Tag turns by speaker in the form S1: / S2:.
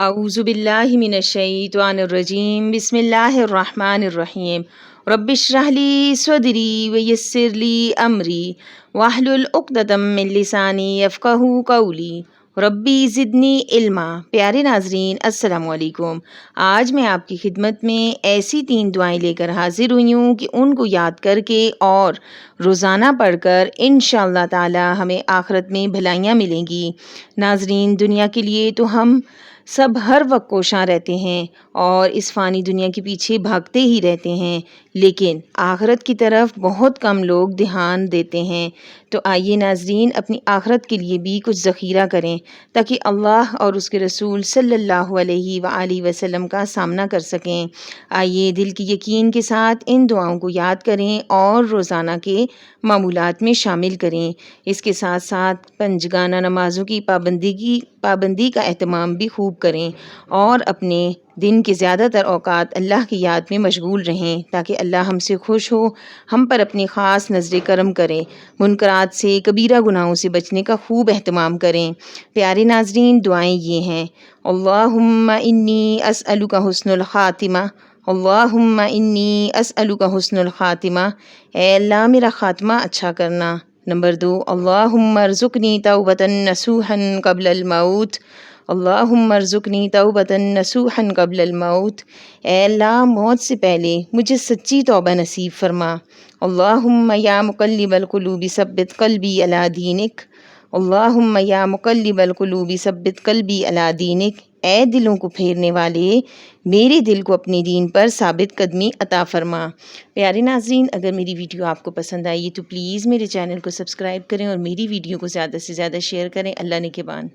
S1: اعوذ باللہ من الشیطان الرجیم بسم اللہ الرحمن الرحیم رب اشرح لی صدری ویسر لی امری واحلل عقدۃ من لسانی یفقہوا قولی ربی زدنی علما۔ پیارے ناظرین السلام علیکم۔ آج میں آپ کی خدمت میں ایسی 3 دعائیں لے کر حاضر ہوئی ہوں کہ ان کو یاد کر کے اور روزانہ پڑھ کر انشاءاللہ تعالی ہمیں آخرت میں بھلائیاں ملیں گی۔ ناظرین، دنیا کے لیے تو ہم سب ہر وقت کوشاں رہتے ہیں اور اس فانی دنیا کے پیچھے بھاگتے ہی رہتے ہیں، لیکن آخرت کی طرف بہت کم لوگ دھیان دیتے ہیں۔ تو آئیے ناظرین، اپنی آخرت کے لیے بھی کچھ ذخیرہ کریں تاکہ اللہ اور اس کے رسول صلی اللہ علیہ وآلہ وسلم کا سامنا کر سکیں۔ آئیے دل کی یقین کے ساتھ ان دعاؤں کو یاد کریں اور روزانہ کے معمولات میں شامل کریں۔ اس کے ساتھ ساتھ پنجگانہ نمازوں کی پابندی کا اہتمام بھی خوب کریں اور اپنے دن کے زیادہ تر اوقات اللہ کی یاد میں مشغول رہیں تاکہ اللہ ہم سے خوش ہو، ہم پر اپنی خاص نظر کرم کرے، منکرات سے، کبیرہ گناہوں سے بچنے کا خوب اہتمام کریں۔ پیارے ناظرین، دعائیں یہ ہیں: اللہم انی اسألک حسن الخاتمہ، اللہم انی اسألک حسن الخاتمہ، اے اللہ میرا خاتمہ اچھا کرنا۔ نمبر 2، اللہم ارزقنی توبۃ نصوحا قبل الموت، اللہم ارزقنی توبۃ نصوحا قبل الموت، اے اللہ موت سے پہلے مجھے سچی توبہ نصیب فرما۔ اللہم یا مقلب القلوب ثبت قلبی علی دینک، اللہم یا مقلب القلوب ثبت قلبی علی دینک، اے دلوں کو پھیرنے والے میرے دل کو اپنے دین پر ثابت قدمی عطا فرما۔ پیارے ناظرین، اگر میری ویڈیو آپ کو پسند آئی ہے تو پلیز میرے چینل کو سبسکرائب کریں اور میری ویڈیو کو زیادہ سے زیادہ شیئر کریں۔ اللہ نگہبان۔